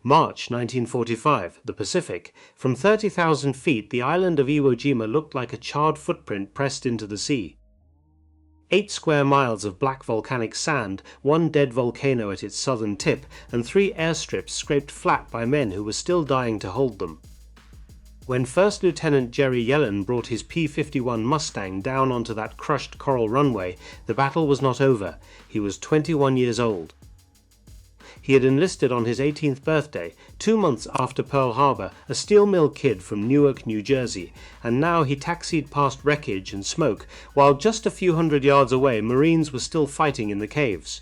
March 1945, the Pacific. From 30,000 feet, the island of Iwo Jima looked like a charred footprint pressed into the sea. 8 square miles of black volcanic sand, 1 dead volcano at its southern tip, and 3 airstrips scraped flat by men who were still dying to hold them. When First Lieutenant Jerry Yellen brought his P-51 Mustang down onto that crushed coral runway, the battle was not over. He was 21 years old. He had enlisted on his 18th birthday, 2 months after Pearl Harbor, a steel mill kid from Newark, New Jersey, and now he taxied past wreckage and smoke, while just a few hundred yards away Marines were still fighting in the caves.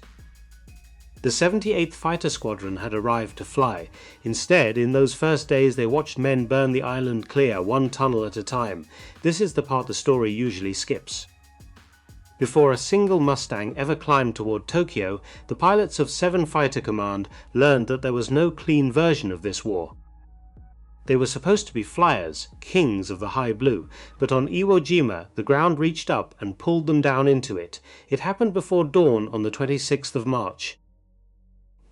The 78th Fighter Squadron had arrived to fly. Instead, in those first days they watched men burn the island clear, 1 tunnel at a time. This is the part the story usually skips. Before a single Mustang ever climbed toward Tokyo, the pilots of 7 Fighter Command learned that there was no clean version of this war. They were supposed to be flyers, kings of the high blue, but on Iwo Jima the ground reached up and pulled them down into it. It happened before dawn on the 26th of March.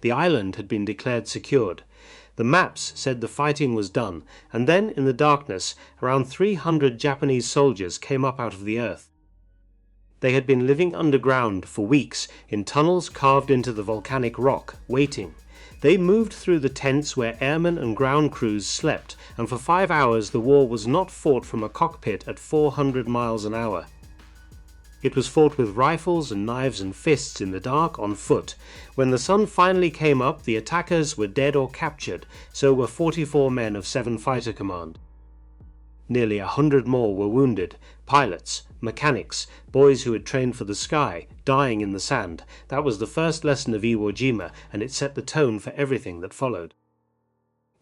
The island had been declared secured. The maps said the fighting was done, and then in the darkness around 300 Japanese soldiers came up out of the earth. They had been living underground for weeks in tunnels carved into the volcanic rock, waiting. They moved through the tents where airmen and ground crews slept, and for 5 hours the war was not fought from a cockpit at 400 miles an hour. It was fought with rifles and knives and fists in the dark on foot. When the sun finally came up, the attackers were dead or captured, so were 44 men of 7 Fighter Command. Nearly 100 more were wounded, pilots, mechanics, boys who had trained for the sky, dying in the sand. That was the first lesson of Iwo Jima, and it set the tone for everything that followed.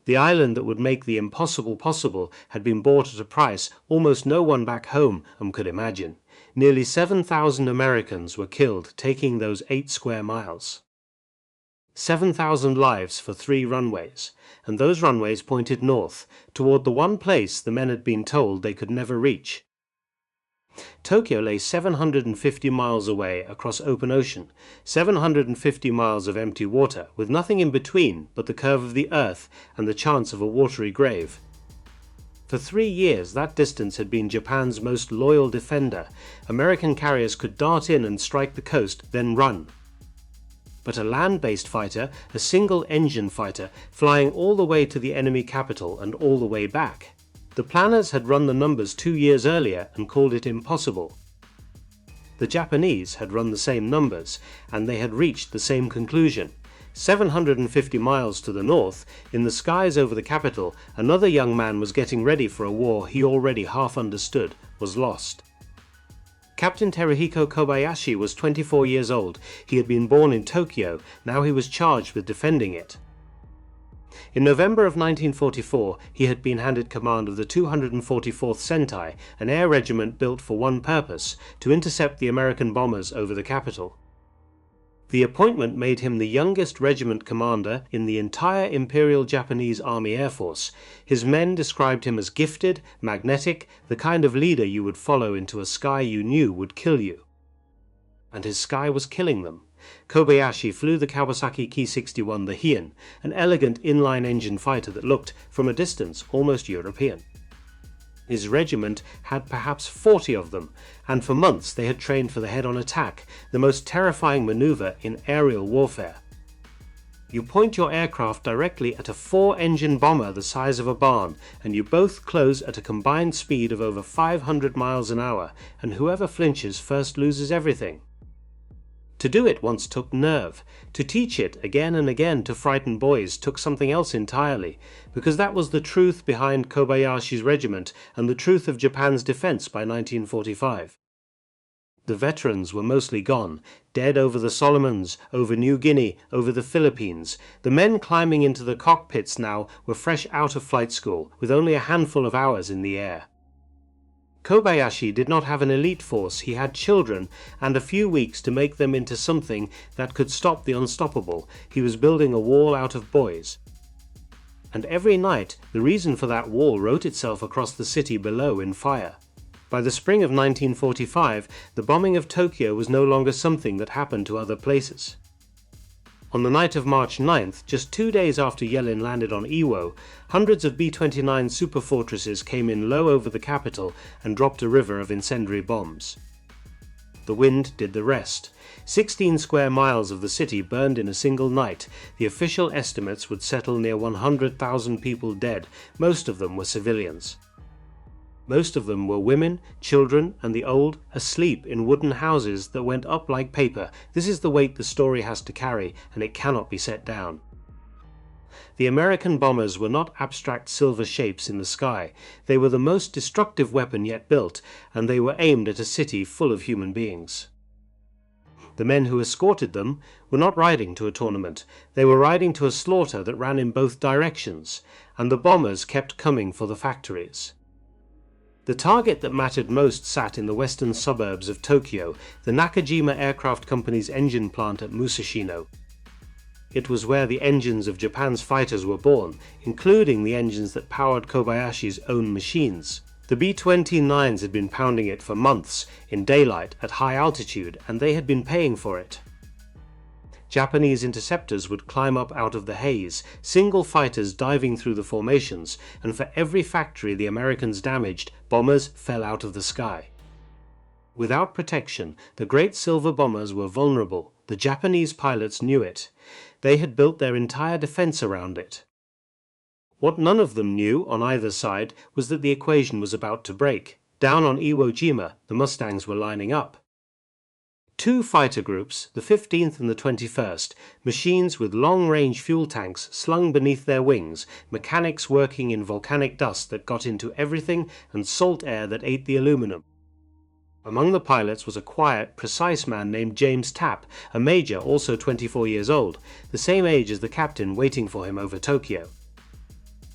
The island that would make the impossible possible had been bought at a price almost no one back home could imagine. Nearly 7,000 Americans were killed taking those 8 square miles. 7,000 lives for 3 runways, and those runways pointed north, toward the one place the men had been told they could never reach. Tokyo lay 750 miles away across open ocean, 750 miles of empty water, with nothing in between but the curve of the earth and the chance of a watery grave. For 3 years that distance had been Japan's most loyal defender. American carriers could dart in and strike the coast, then run. But a land-based fighter, a single-engine fighter, flying all the way to the enemy capital and all the way back. The planners had run the numbers 2 years earlier and called it impossible. The Japanese had run the same numbers, and they had reached the same conclusion. 750 miles to the north, in the skies over the capital, another young man was getting ready for a war he already half understood was lost. Captain Teruhiko Kobayashi was 24 years old. He had been born in Tokyo, now he was charged with defending it. In November of 1944, he had been handed command of the 244th Sentai, an air regiment built for one purpose, to intercept the American bombers over the capital. The appointment made him the youngest regiment commander in the entire Imperial Japanese Army Air Force. His men described him as gifted, magnetic, the kind of leader you would follow into a sky you knew would kill you. And his sky was killing them. Kobayashi flew the Kawasaki Ki-61, the Heian, an elegant inline-engine fighter that looked, from a distance, almost European. His regiment had perhaps 40 of them, and for months they had trained for the head-on attack, the most terrifying maneuver in aerial warfare. You point your aircraft directly at a 4-engine bomber the size of a barn, and you both close at a combined speed of over 500 miles an hour, and whoever flinches first loses everything. To do it once took nerve. To teach it again and again to frighten boys took something else entirely, because that was the truth behind Kobayashi's regiment and the truth of Japan's defense by 1945. The veterans were mostly gone, dead over the Solomons, over New Guinea, over the Philippines. The men climbing into the cockpits now were fresh out of flight school, with only a handful of hours in the air. Kobayashi did not have an elite force, he had children, and a few weeks to make them into something that could stop the unstoppable. He was building a wall out of boys. And every night, the reason for that wall wrote itself across the city below in fire. By the spring of 1945, the bombing of Tokyo was no longer something that happened to other places. On the night of March 9th, just 2 days after Yellin landed on Iwo, hundreds of B-29 superfortresses came in low over the capital and dropped a river of incendiary bombs. The wind did the rest. 16 square miles of the city burned in a single night. The official estimates would settle near 100,000 people dead. Most of them were civilians. Most of them were women, children, and the old, asleep in wooden houses that went up like paper. This is the weight the story has to carry, and it cannot be set down. The American bombers were not abstract silver shapes in the sky. They were the most destructive weapon yet built, and they were aimed at a city full of human beings. The men who escorted them were not riding to a tournament. They were riding to a slaughter that ran in both directions, and the bombers kept coming for the factories. The target that mattered most sat in the western suburbs of Tokyo, the Nakajima Aircraft Company's engine plant at Musashino. It was where the engines of Japan's fighters were born, including the engines that powered Kobayashi's own machines. The B-29s had been pounding it for months, in daylight, at high altitude, and they had been paying for it. Japanese interceptors would climb up out of the haze, single fighters diving through the formations, and for every factory the Americans damaged, bombers fell out of the sky. Without protection, the great silver bombers were vulnerable. The Japanese pilots knew it. They had built their entire defense around it. What none of them knew on either side was that the equation was about to break. Down on Iwo Jima, the Mustangs were lining up. 2 fighter groups, the 15th and the 21st, machines with long-range fuel tanks slung beneath their wings, mechanics working in volcanic dust that got into everything and salt air that ate the aluminum. Among the pilots was a quiet, precise man named James Tapp, a major also 24 years old, the same age as the captain waiting for him over Tokyo.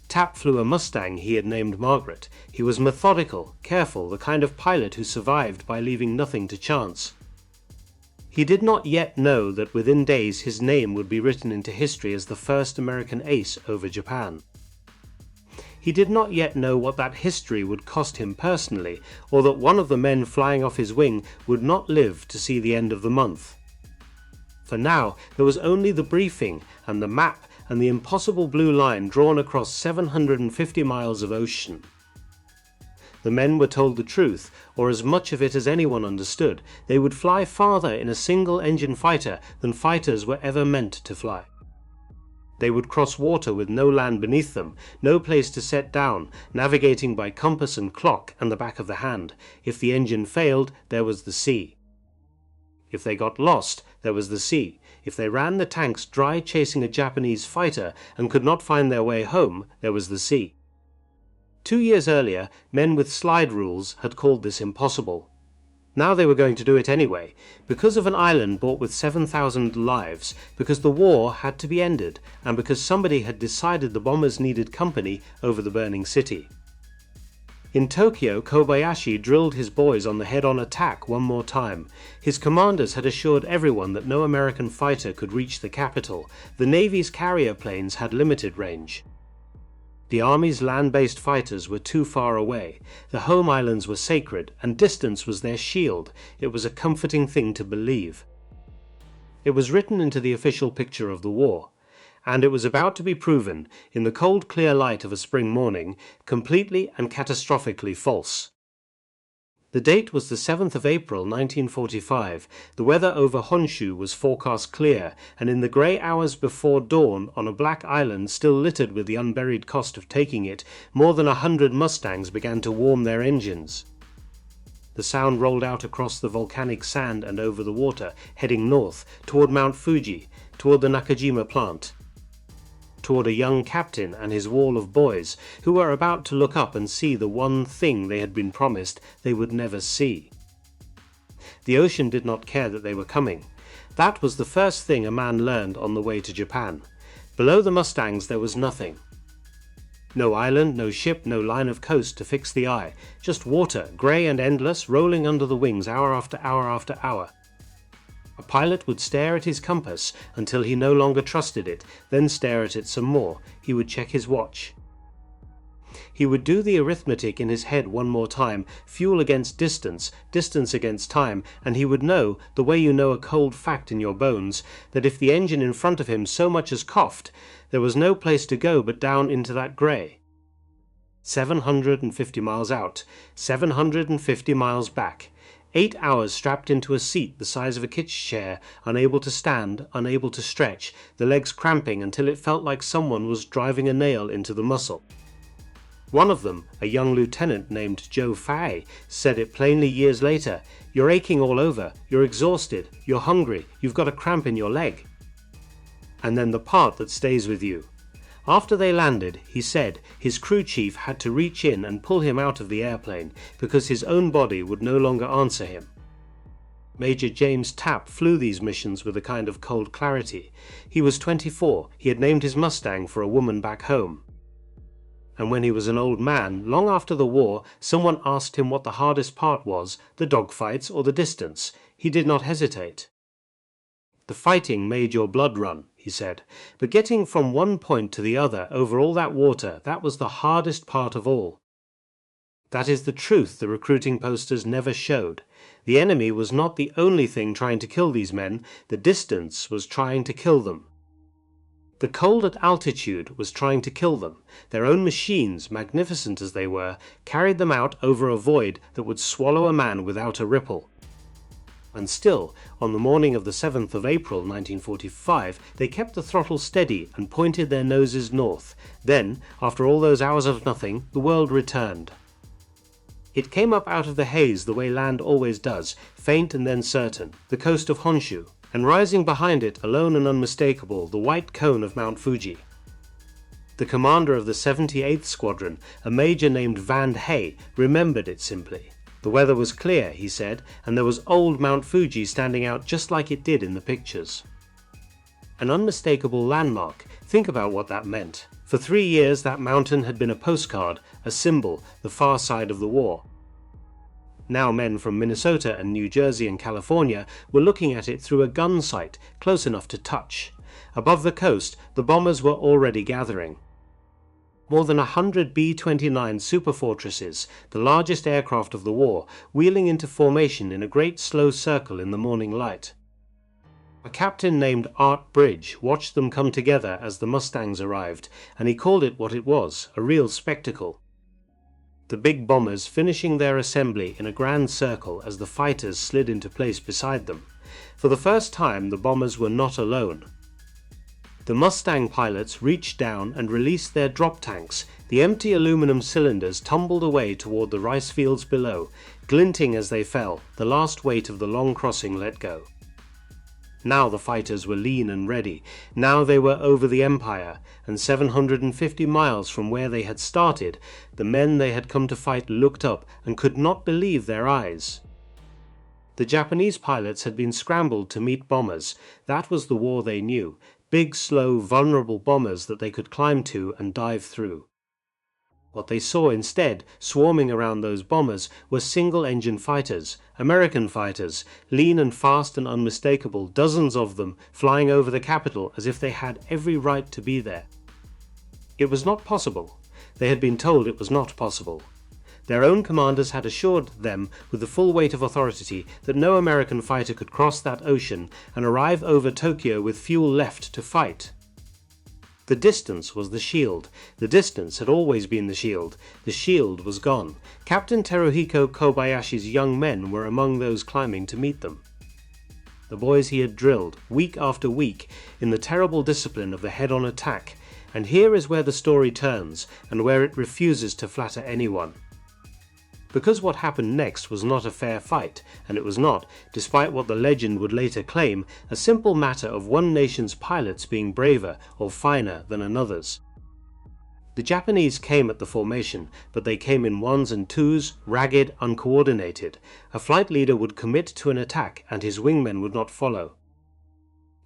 Tapp flew a Mustang he had named Margaret. He was methodical, careful, the kind of pilot who survived by leaving nothing to chance. He did not yet know that within days his name would be written into history as the first American ace over Japan. He did not yet know what that history would cost him personally, or that one of the men flying off his wing would not live to see the end of the month. For now, there was only the briefing and the map and the impossible blue line drawn across 750 miles of ocean. The men were told the truth, or as much of it as anyone understood. They would fly farther in a single-engine fighter than fighters were ever meant to fly. They would cross water with no land beneath them, no place to set down, navigating by compass and clock and the back of the hand. If the engine failed, there was the sea. If they got lost, there was the sea. If they ran the tanks dry chasing a Japanese fighter and could not find their way home, there was the sea. 2 years earlier, men with slide rules had called this impossible. Now they were going to do it anyway, because of an island bought with 7,000 lives, because the war had to be ended, and because somebody had decided the bombers needed company over the burning city. In Tokyo, Kobayashi drilled his boys on the head-on attack one more time. His commanders had assured everyone that no American fighter could reach the capital. The Navy's carrier planes had limited range. The Army's land-based fighters were too far away. The home islands were sacred, and distance was their shield. It was a comforting thing to believe. It was written into the official picture of the war, and it was about to be proven, in the cold clear light of a spring morning, completely and catastrophically false. The date was the 7th of April 1945. The weather over Honshu was forecast clear, and in the grey hours before dawn, on a black island still littered with the unburied cost of taking it, more than 100 Mustangs began to warm their engines. The sound rolled out across the volcanic sand and over the water, heading north, toward Mount Fuji, toward the Nakajima plant, toward a young captain and his wall of boys, who were about to look up and see the one thing they had been promised they would never see. The ocean did not care that they were coming. That was the first thing a man learned on the way to Japan. Below the Mustangs there was nothing. No island, no ship, no line of coast to fix the eye. Just water, grey and endless, rolling under the wings hour after hour after hour. A pilot would stare at his compass until he no longer trusted it, then stare at it some more. He would check his watch. He would do the arithmetic in his head one more time, fuel against distance, distance against time, and he would know, the way you know a cold fact in your bones, that if the engine in front of him so much as coughed, there was no place to go but down into that grey. 750 miles out, 750 miles back. 8 hours strapped into a seat the size of a kitchen chair, unable to stand, unable to stretch, the legs cramping until it felt like someone was driving a nail into the muscle. One of them, a young lieutenant named Joe Fay, said it plainly years later, "You're aching all over, you're exhausted, you're hungry, you've got a cramp in your leg." And then the part that stays with you. After they landed, he said his crew chief had to reach in and pull him out of the airplane because his own body would no longer answer him. Major James Tapp flew these missions with a kind of cold clarity. He was 24, he had named his Mustang for a woman back home. And when he was an old man, long after the war, someone asked him what the hardest part was, the dogfights or the distance. He did not hesitate. "The fighting made your blood run," he said, "but getting from one point to the other over all that water, that was the hardest part of all." That is the truth the recruiting posters never showed. The enemy was not the only thing trying to kill these men, the distance was trying to kill them. The cold at altitude was trying to kill them. Their own machines, magnificent as they were, carried them out over a void that would swallow a man without a ripple. And still, on the morning of the 7th of April 1945, they kept the throttle steady and pointed their noses north. Then, after all those hours of nothing, the world returned. It came up out of the haze the way land always does, faint and then certain, the coast of Honshu, and rising behind it, alone and unmistakable, the white cone of Mount Fuji. The commander of the 78th Squadron, a major named Van Hay, remembered it simply. The weather was clear, he said, and there was old Mount Fuji standing out just like it did in the pictures. An unmistakable landmark. Think about what that meant. For 3 years that mountain had been a postcard, a symbol, the far side of the war. Now men from Minnesota and New Jersey and California were looking at it through a gun sight, close enough to touch. Above the coast, the bombers were already gathering. More than 100 B-29 superfortresses, the largest aircraft of the war, wheeling into formation in a great slow circle in the morning light. A captain named Art Bridge watched them come together as the Mustangs arrived, and he called it what it was, a real spectacle. The big bombers finishing their assembly in a grand circle as the fighters slid into place beside them. For the first time, the bombers were not alone. The Mustang pilots reached down and released their drop tanks. The empty aluminum cylinders tumbled away toward the rice fields below, glinting as they fell, the last weight of the long crossing let go. Now the fighters were lean and ready. Now they were over the Empire, and 750 miles from where they had started, the men they had come to fight looked up and could not believe their eyes. The Japanese pilots had been scrambled to meet bombers. That was the war they knew. Big, slow, vulnerable bombers that they could climb to and dive through. What they saw instead, swarming around those bombers, were single-engine fighters, American fighters, lean and fast and unmistakable, dozens of them, flying over the capital as if they had every right to be there. It was not possible. They had been told it was not possible. Their own commanders had assured them with the full weight of authority that no American fighter could cross that ocean and arrive over Tokyo with fuel left to fight. The distance was the shield. The distance had always been the shield. The shield was gone. Captain Teruhiko Kobayashi's young men were among those climbing to meet them. The boys he had drilled, week after week, in the terrible discipline of the head-on attack. And here is where the story turns, and where it refuses to flatter anyone. Because what happened next was not a fair fight, and it was not, despite what the legend would later claim, a simple matter of one nation's pilots being braver or finer than another's. The Japanese came at the formation, but they came in ones and twos, ragged, uncoordinated. A flight leader would commit to an attack and his wingmen would not follow.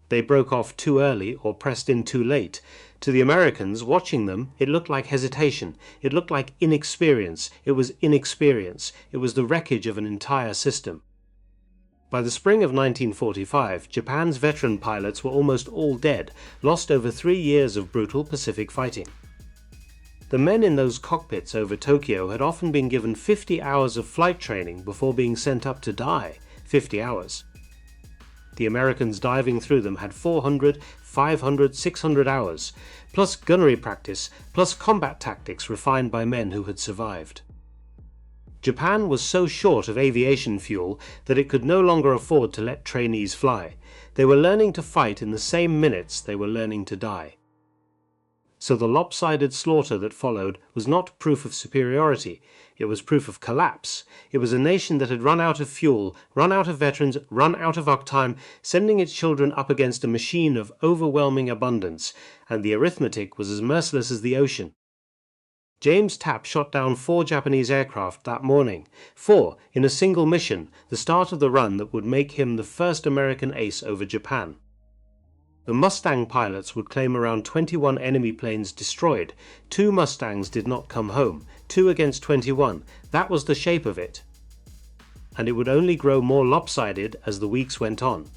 They broke off too early or pressed in too late. To the Americans, watching them, it looked like hesitation. It looked like inexperience. It was inexperience. It was the wreckage of an entire system. By the spring of 1945, Japan's veteran pilots were almost all dead, lost over 3 years of brutal Pacific fighting. The men in those cockpits over Tokyo had often been given 50 hours of flight training before being sent up to die. 50 hours. The Americans diving through them had 400, 500, 600 hours, plus gunnery practice, plus combat tactics refined by men who had survived. Japan was so short of aviation fuel that it could no longer afford to let trainees fly. They were learning to fight in the same minutes they were learning to die. So the lopsided slaughter that followed was not proof of superiority, it was proof of collapse. It was a nation that had run out of fuel, run out of veterans, run out of uptime, sending its children up against a machine of overwhelming abundance, and the arithmetic was as merciless as the ocean. James Tapp shot down 4 Japanese aircraft that morning, 4 in a single mission, the start of the run that would make him the first American ace over Japan. The Mustang pilots would claim around 21 enemy planes destroyed. 2 Mustangs did not come home, 2 against 21. That was the shape of it. And it would only grow more lopsided as the weeks went on,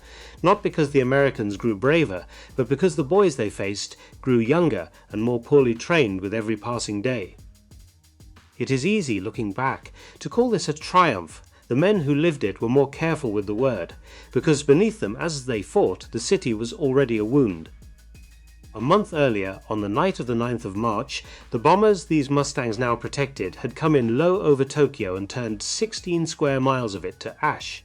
not because the Americans grew braver, but because the boys they faced grew younger and more poorly trained with every passing day. It is easy, looking back, to call this a triumph. The men who lived it were more careful with the word, because beneath them as they fought, the city was already a wound. A month earlier, on the night of the 9th of March, the bombers these Mustangs now protected had come in low over Tokyo and turned 16 square miles of it to ash.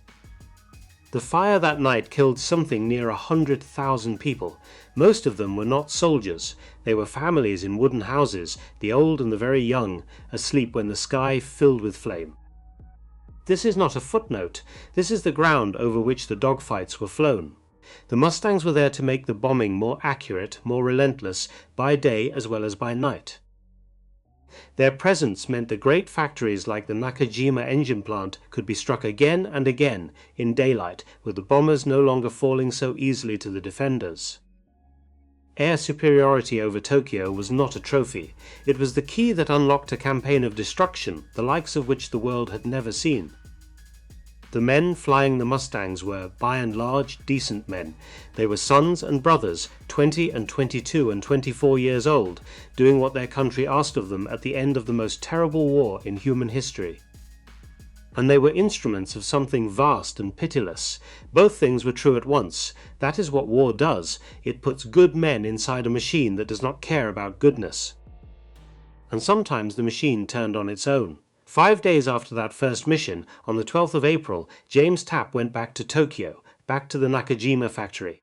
The fire that night killed something near 100,000 people. Most of them were not soldiers. They were families in wooden houses, the old and the very young, asleep when the sky filled with flame. This is not a footnote. This is the ground over which the dogfights were flown. The Mustangs were there to make the bombing more accurate, more relentless, by day as well as by night. Their presence meant that great factories like the Nakajima engine plant could be struck again and again in daylight, with the bombers no longer falling so easily to the defenders. Air superiority over Tokyo was not a trophy. It was the key that unlocked a campaign of destruction, the likes of which the world had never seen. The men flying the Mustangs were, by and large, decent men. They were sons and brothers, 20 and 22 and 24 years old, doing what their country asked of them at the end of the most terrible war in human history. And they were instruments of something vast and pitiless. Both things were true at once. That is what war does. It puts good men inside a machine that does not care about goodness. And sometimes the machine turned on its own. 5 days after that first mission, on the 12th of April, James Tapp went back to Tokyo, back to the Nakajima factory.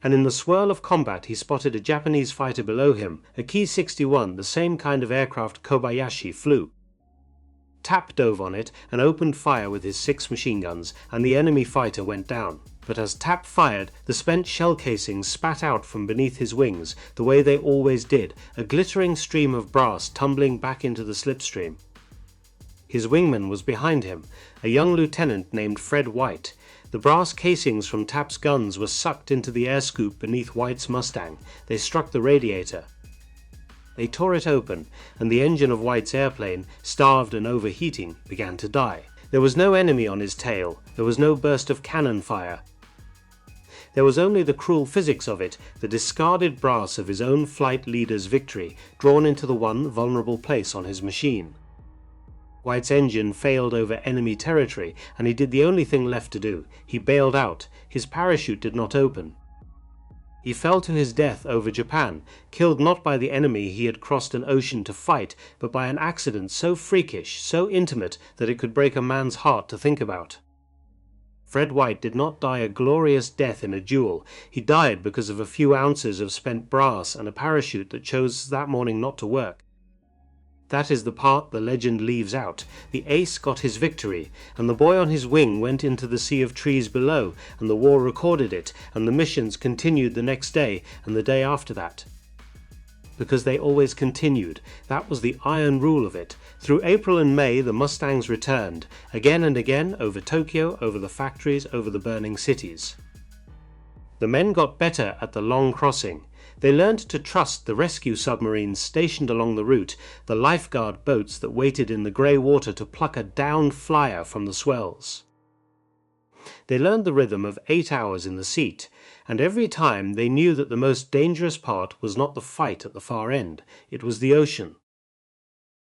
And in the swirl of combat he spotted a Japanese fighter below him, a Ki-61, the same kind of aircraft Kobayashi flew. Tapp dove on it and opened fire with his 6 machine guns, and the enemy fighter went down. But as Tapp fired, the spent shell casings spat out from beneath his wings, the way they always did, a glittering stream of brass tumbling back into the slipstream. His wingman was behind him, a young lieutenant named Fred White. The brass casings from Tapp's guns were sucked into the air scoop beneath White's Mustang. They struck the radiator. They tore it open, and the engine of White's airplane, starved and overheating, began to die. There was no enemy on his tail. There was no burst of cannon fire. There was only the cruel physics of it, the discarded brass of his own flight leader's victory, drawn into the one vulnerable place on his machine. White's engine failed over enemy territory, and he did the only thing left to do. He bailed out. His parachute did not open. He fell to his death over Japan, killed not by the enemy he had crossed an ocean to fight, but by an accident so freakish, so intimate, that it could break a man's heart to think about. Fred White did not die a glorious death in a duel. He died because of a few ounces of spent brass and a parachute that chose that morning not to work. That is the part the legend leaves out. The ace got his victory, and the boy on his wing went into the sea of trees below, and the war recorded it, and the missions continued the next day, and the day after that. Because they always continued. That was the iron rule of it. Through April and May the Mustangs returned, again and again, over Tokyo, over the factories, over the burning cities. The men got better at the long crossing. They learned to trust the rescue submarines stationed along the route, the lifeguard boats that waited in the grey water to pluck a downed flyer from the swells. They learned the rhythm of 8 hours in the seat, and every time they knew that the most dangerous part was not the fight at the far end, it was the ocean.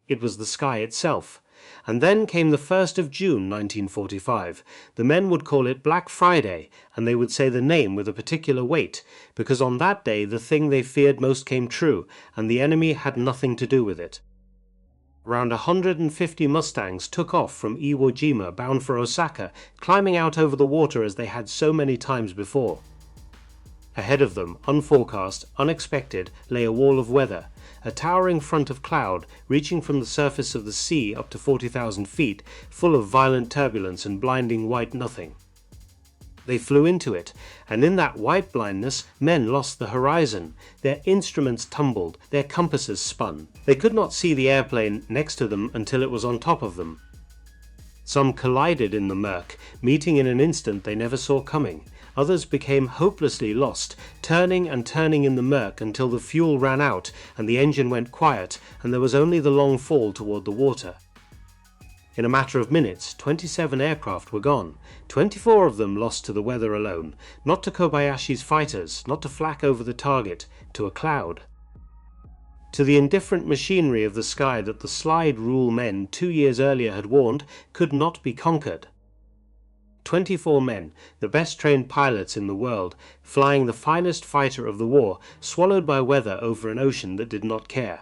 It was the sky itself. And then came the 1st of June 1945. The men would call it Black Friday, and they would say the name with a particular weight, because on that day the thing they feared most came true, and the enemy had nothing to do with it. Around 150 Mustangs took off from Iwo Jima bound for Osaka, climbing out over the water as they had so many times before. Ahead of them, unforecast, unexpected, lay a wall of weather, a towering front of cloud reaching from the surface of the sea up to 40,000 feet, full of violent turbulence and blinding white nothing. They flew into it, and in that white blindness men lost the horizon. Their instruments tumbled, their compasses spun. They could not see the airplane next to them until it was on top of them. Some collided in the murk, meeting in an instant they never saw coming. Others became hopelessly lost, turning and turning in the murk until the fuel ran out and the engine went quiet and there was only the long fall toward the water. In a matter of minutes, 27 aircraft were gone, 24 of them lost to the weather alone, not to Kobayashi's fighters, not to flak over the target, to a cloud. To the indifferent machinery of the sky that the slide rule men 2 years earlier had warned could not be conquered. 24 men, the best trained pilots in the world, flying the finest fighter of the war, swallowed by weather over an ocean that did not care.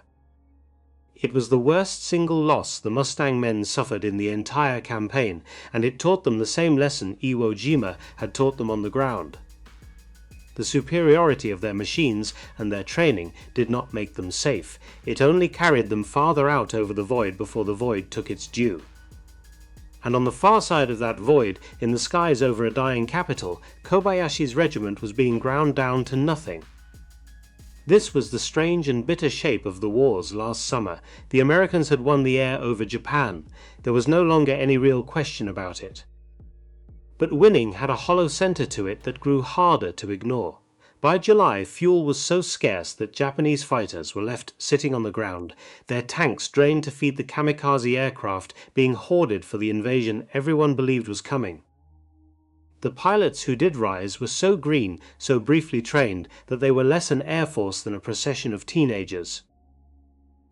It was the worst single loss the Mustang men suffered in the entire campaign, and it taught them the same lesson Iwo Jima had taught them on the ground. The superiority of their machines and their training did not make them safe, it only carried them farther out over the void before the void took its due. And on the far side of that void, in the skies over a dying capital, Kobayashi's regiment was being ground down to nothing. This was the strange and bitter shape of the wars last summer. The Americans had won the air over Japan. There was no longer any real question about it. But winning had a hollow center to it that grew harder to ignore. By July, fuel was so scarce that Japanese fighters were left sitting on the ground, their tanks drained to feed the kamikaze aircraft being hoarded for the invasion everyone believed was coming. The pilots who did rise were so green, so briefly trained, that they were less an air force than a procession of teenagers.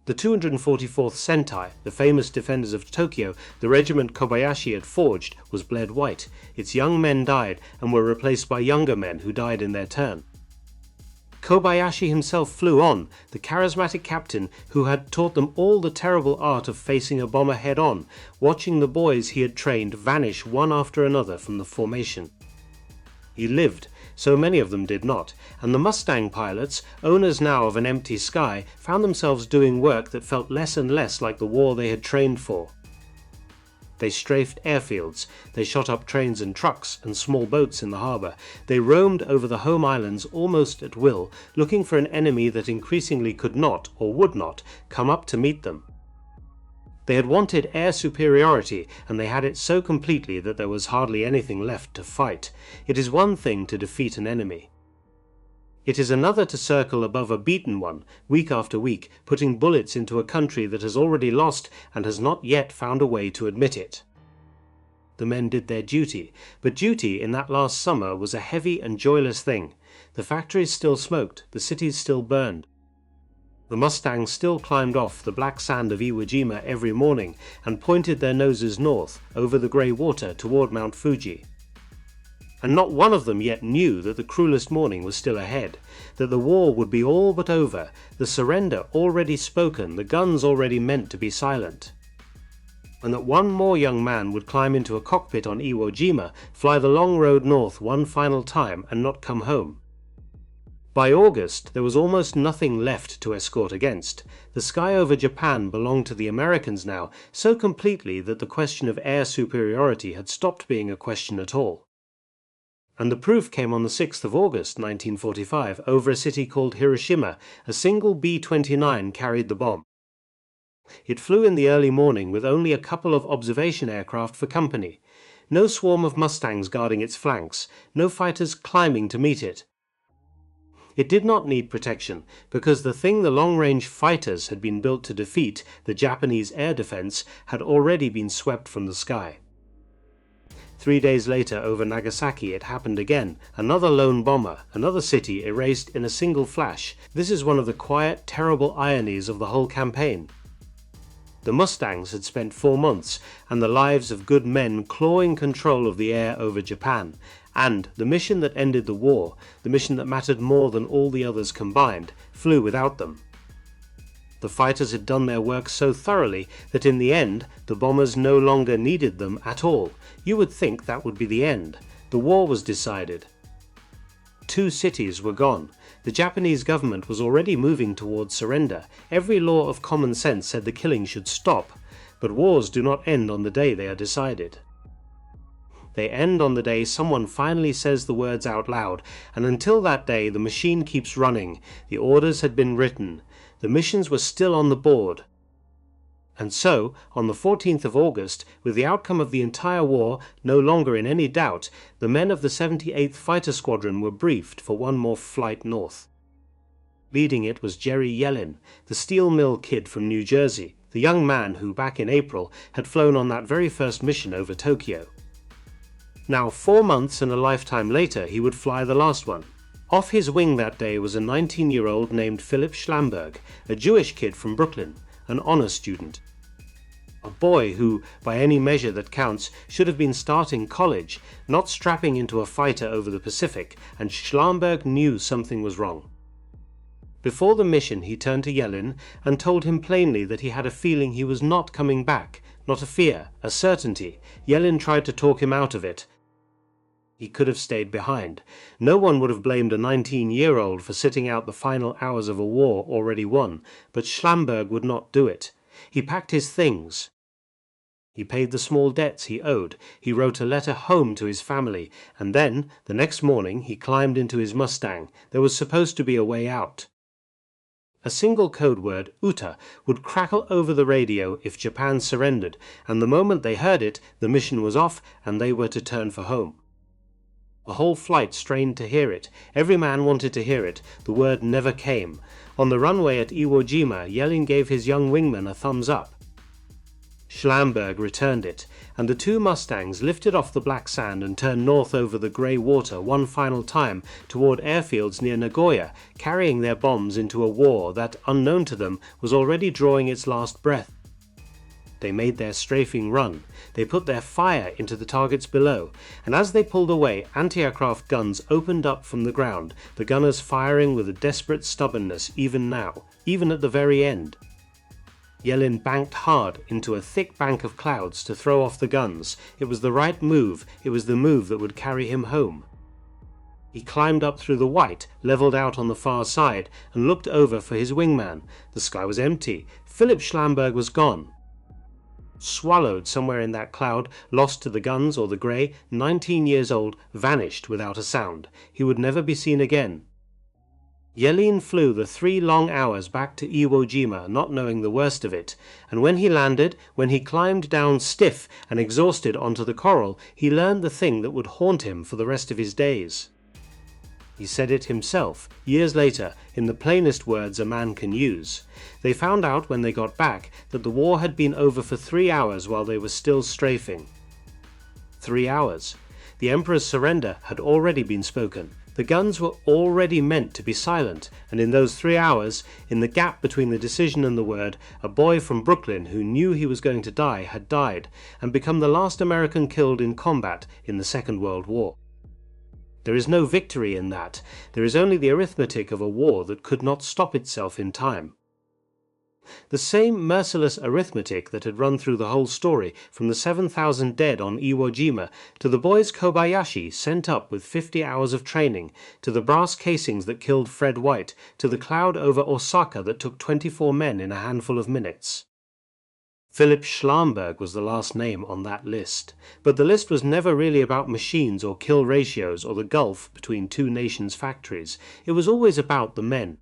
The 244th Sentai, the famous defenders of Tokyo, the regiment Kobayashi had forged, was bled white. Its young men died and were replaced by younger men who died in their turn. Kobayashi himself flew on, the charismatic captain who had taught them all the terrible art of facing a bomber head-on, watching the boys he had trained vanish one after another from the formation. He lived, so many of them did not, and the Mustang pilots, owners now of an empty sky, found themselves doing work that felt less and less like the war they had trained for. They strafed airfields, they shot up trains and trucks and small boats in the harbour, they roamed over the home islands almost at will, looking for an enemy that increasingly could not, or would not, come up to meet them. They had wanted air superiority, and they had it so completely that there was hardly anything left to fight. It is one thing to defeat an enemy. It is another to circle above a beaten one, week after week, putting bullets into a country that has already lost and has not yet found a way to admit it. The men did their duty, but duty in that last summer was a heavy and joyless thing. The factories still smoked, the cities still burned. The Mustangs still climbed off the black sand of Iwo Jima every morning and pointed their noses north, over the grey water toward Mount Fuji. And not one of them yet knew that the cruelest morning was still ahead, that the war would be all but over, the surrender already spoken, the guns already meant to be silent. And that one more young man would climb into a cockpit on Iwo Jima, fly the long road north one final time and not come home. By August, there was almost nothing left to escort against. The sky over Japan belonged to the Americans now, so completely that the question of air superiority had stopped being a question at all. And the proof came on the 6th of August 1945 over a city called Hiroshima. A single B-29 carried the bomb. It flew in the early morning with only a couple of observation aircraft for company. No swarm of Mustangs guarding its flanks, no fighters climbing to meet it. It did not need protection, because the thing the long-range fighters had been built to defeat, the Japanese air defense, had already been swept from the sky. 3 days later over Nagasaki it happened again. Another lone bomber, another city erased in a single flash. This is one of the quiet, terrible ironies of the whole campaign. The Mustangs had spent 4 months and the lives of good men clawing control of the air over Japan, and the mission that ended the war, the mission that mattered more than all the others combined, flew without them. The fighters had done their work so thoroughly that in the end the bombers no longer needed them at all. You would think that would be the end. The war was decided. 2 cities were gone. The Japanese government was already moving towards surrender. Every law of common sense said the killing should stop. But wars do not end on the day they are decided. They end on the day someone finally says the words out loud, and until that day the machine keeps running. The orders had been written. The missions were still on the board. And so, on the 14th of August, with the outcome of the entire war no longer in any doubt, the men of the 78th Fighter Squadron were briefed for one more flight north. Leading it was Jerry Yellin, the steel mill kid from New Jersey, the young man who, back in April, had flown on that very first mission over Tokyo. Now, 4 months and a lifetime later, he would fly the last one. Off his wing that day was a 19-year-old named Philip Schlamberg, a Jewish kid from Brooklyn, an honor student. A boy who, by any measure that counts, should have been starting college, not strapping into a fighter over the Pacific, and Schlamberg knew something was wrong. Before the mission he turned to Yellin and told him plainly that he had a feeling he was not coming back, not a fear, a certainty. Yellin tried to talk him out of it. He could have stayed behind. No one would have blamed a 19-year-old for sitting out the final hours of a war already won, but Schlamberg would not do it. He packed his things. He paid the small debts he owed. He wrote a letter home to his family, and then, the next morning, he climbed into his Mustang. There was supposed to be a way out. A single code word, Uta, would crackle over the radio if Japan surrendered, and the moment they heard it, the mission was off and they were to turn for home. The whole flight strained to hear it. Every man wanted to hear it. The word never came. On the runway at Iwo Jima, Yellin gave his young wingman a thumbs up. Schlamberg returned it, and the 2 Mustangs lifted off the black sand and turned north over the grey water one final time toward airfields near Nagoya, carrying their bombs into a war that, unknown to them, was already drawing its last breath. They made their strafing run. They put their fire into the targets below, and as they pulled away, anti-aircraft guns opened up from the ground, the gunners firing with a desperate stubbornness even now, even at the very end. Yellin banked hard into a thick bank of clouds to throw off the guns. It was the right move. It was the move that would carry him home. He climbed up through the white, leveled out on the far side, and looked over for his wingman. The sky was empty. Philip Schlamberg was gone. Swallowed somewhere in that cloud, lost to the guns or the grey, 19 years old, vanished without a sound. He would never be seen again. Yellin flew the 3 long hours back to Iwo Jima, not knowing the worst of it, and when he landed, when he climbed down stiff and exhausted onto the coral, he learned the thing that would haunt him for the rest of his days. He said it himself, years later, in the plainest words a man can use. They found out when they got back that the war had been over for 3 hours while they were still strafing. 3 hours. The Emperor's surrender had already been spoken. The guns were already meant to be silent, and in those 3 hours, in the gap between the decision and the word, a boy from Brooklyn who knew he was going to die had died, and become the last American killed in combat in the Second World War. There is no victory in that. There is only the arithmetic of a war that could not stop itself in time. The same merciless arithmetic that had run through the whole story, from the 7,000 dead on Iwo Jima, to the boys Kobayashi sent up with 50 hours of training, to the brass casings that killed Fred White, to the cloud over Osaka that took 24 men in a handful of minutes. Philip Schlamberg was the last name on that list, but the list was never really about machines or kill ratios or the gulf between 2 nations' factories. It was always about the men.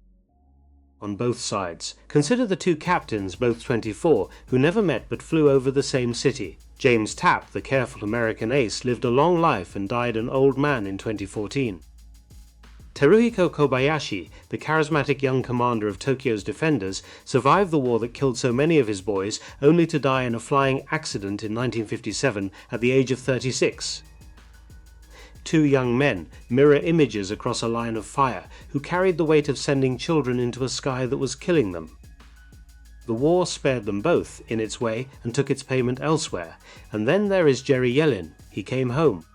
On both sides. Consider the 2 captains, both 24, who never met but flew over the same city. James Tapp, the careful American ace, lived a long life and died an old man in 2014. Teruhiko Kobayashi, the charismatic young commander of Tokyo's defenders, survived the war that killed so many of his boys, only to die in a flying accident in 1957 at the age of 36. two young men, mirror images across a line of fire, who carried the weight of sending children into a sky that was killing them. The war spared them both, in its way, and took its payment elsewhere. And then there is Jerry Yellin. He came home.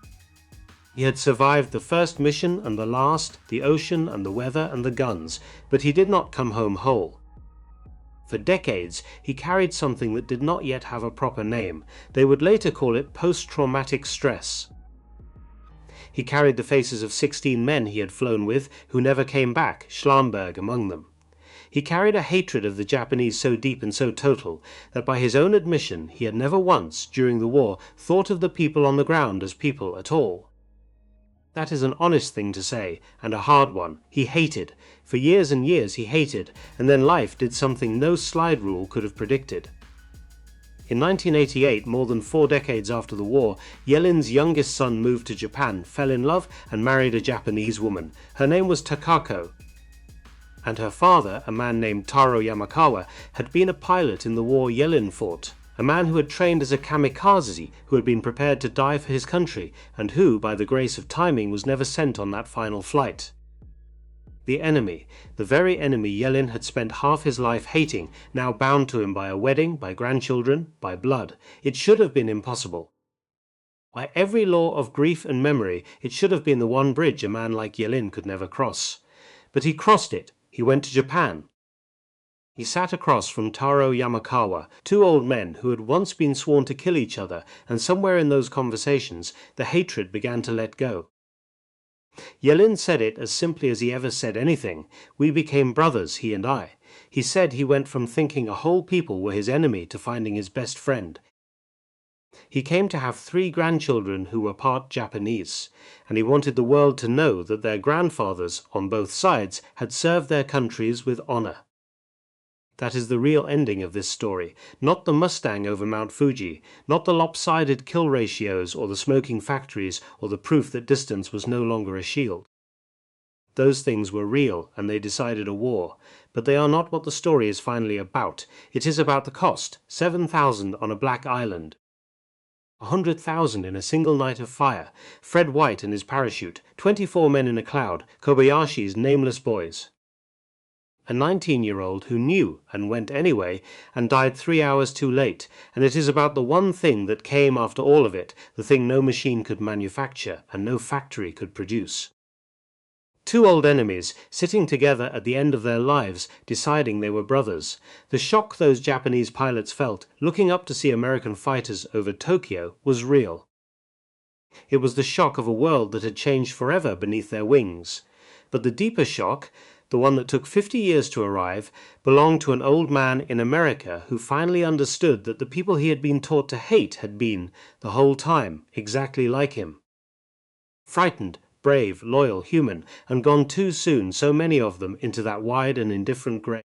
He had survived the first mission and the last, the ocean and the weather and the guns, but he did not come home whole. For decades, he carried something that did not yet have a proper name. They would later call it post-traumatic stress. He carried the faces of 16 men he had flown with, who never came back, Schlamberg among them. He carried a hatred of the Japanese so deep and so total that by his own admission he had never once, during the war, thought of the people on the ground as people at all. That is an honest thing to say, and a hard one. He hated. For years and years he hated, and then life did something no slide rule could have predicted. In 1988, more than 4 decades after the war, Yellin's youngest son moved to Japan, fell in love, and married a Japanese woman. Her name was Takako, and her father, a man named Taro Yamakawa, had been a pilot in the war Yellin fought. A man who had trained as a kamikaze, who had been prepared to die for his country, and who, by the grace of timing, was never sent on that final flight. The enemy, the very enemy Yellin had spent half his life hating, now bound to him by a wedding, by grandchildren, by blood. It should have been impossible. By every law of grief and memory, it should have been the one bridge a man like Yellin could never cross. But he crossed it. He went to Japan. He sat across from Taro Yamakawa, 2 old men who had once been sworn to kill each other, and somewhere in those conversations the hatred began to let go. Yellin said it as simply as he ever said anything. We became brothers, he and I. He said he went from thinking a whole people were his enemy to finding his best friend. He came to have 3 grandchildren who were part Japanese, and he wanted the world to know that their grandfathers, on both sides, had served their countries with honor. That is the real ending of this story, not the Mustang over Mount Fuji, not the lopsided kill ratios or the smoking factories or the proof that distance was no longer a shield. Those things were real, and they decided a war, but they are not what the story is finally about. It is about the cost, 7,000 on a black island. 100,000 in a single night of fire, Fred White and his parachute, 24 men in a cloud, Kobayashi's nameless boys. A 19-year-old who knew and went anyway and died 3 hours too late, and it is about the one thing that came after all of it, the thing no machine could manufacture and no factory could produce. 2 old enemies sitting together at the end of their lives, deciding they were brothers. The shock those Japanese pilots felt, looking up to see American fighters over Tokyo, was real. It was the shock of a world that had changed forever beneath their wings. But the deeper shock, the one that took 50 years to arrive, belonged to an old man in America who finally understood that the people he had been taught to hate had been, the whole time, exactly like him. Frightened, brave, loyal, human, and gone too soon, so many of them, into that wide and indifferent grave.